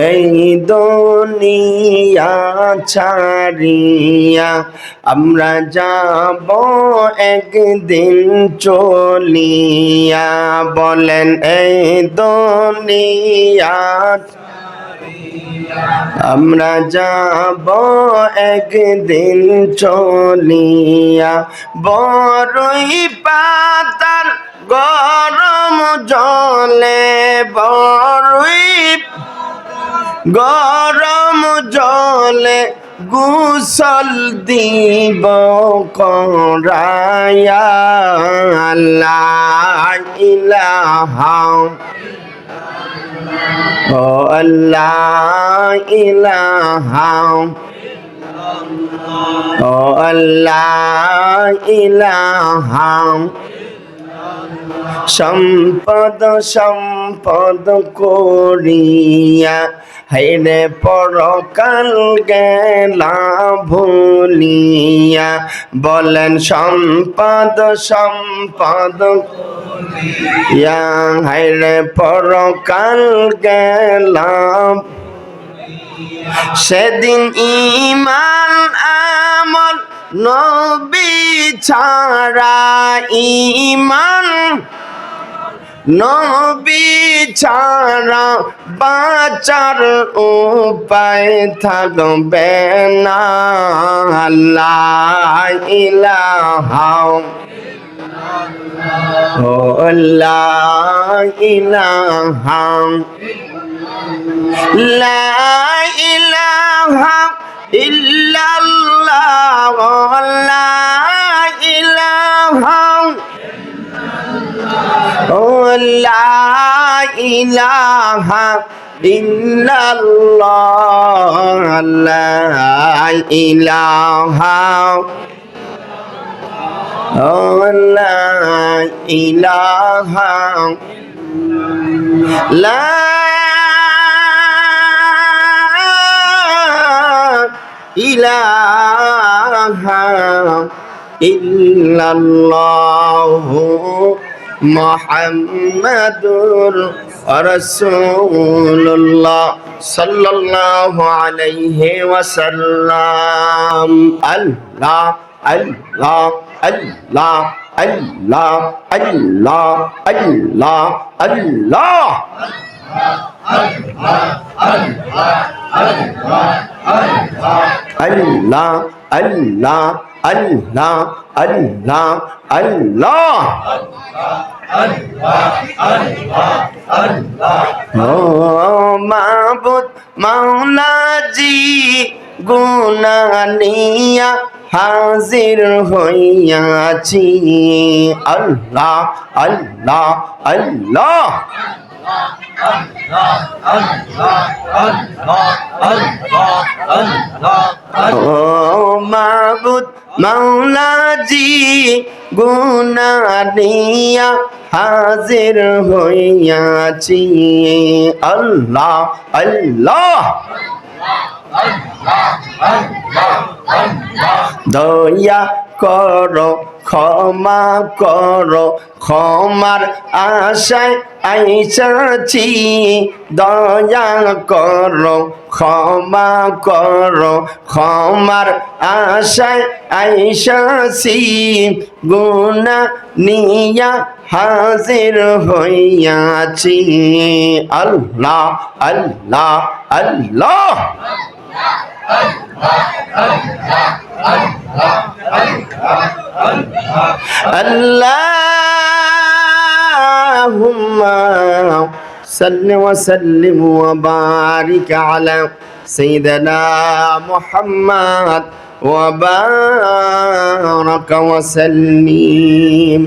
এই দুনিয়া ছাড়িয়া আমরা যাব একদিন চলিয়া। বলেন এই দুনিয়া আমরা যাব একদিন চলিয়া। বড়ই পাতার গরম জলে, বড়ই গরম জলে গোসল দিব করায়া। লা ইলাহা ও আল্লাহ ইলাহা ও আল্লাহ ইলাহা। সম্পদ সম্পদ করিয়া হায়রে পরকাল গেলা ভুলিয়া। বলেন সম্পদ সম্পদ করিয়া হায়রে পরকাল গেলাম। সেদিন ঈমান আমল নবী ছাড়া, ঈমান নবী ছাড়া বাঁচার উপায় থাকবে না। লা ইলাহা ও লা ইলাহা লা ইলাহা ইল্লাল্লাহ লা ইলাহা ও লা ইলাহা ইল্লাল্লাহ লা ইলাহা ও লা ইলাহা লা ইলাহা ইল্লাল্লাহু মুহাম্মাদুর রাসূলুল্লাহ সাল্লাল্লাহু আলাইহি ওয়াসাল্লাম। আল্লাহ আল্লাহ আল্লাহ আল্লাহ আল্লাহ আল্লাহ আল্লাহ। আল্লাহ আল্লাহ আল্লাহ আল্লাহ আল্লাহ। ও মাবুদ মাওলাজি গুনাহ নিয়া হাজির হইয়াছি। আল্লাহ আল্লাহ আল্লাহ ও মাবুদ মাওলাজি গুনাহ নিয়া হাজির হইয়াছি। আল্লাহ আল্লাহ দয়া করো ক্ষমা করো, ক্ষমার আশায় আইসাছি। দয়া করো ক্ষমা করো, ক্ষমার আশায় আইসাছি। গুনাহ নিয়া হাজির হইয়াছি। আল্লাহ আল্লাহ আল্লাহ আল্লাহুম্মা সাল্লি ওয়া সাল্লিম ওয়া বারিক আলা সাইয়্যিদিনা মুহাম্মাদ ওয়া বারাকা ওয়া সাল্লিম।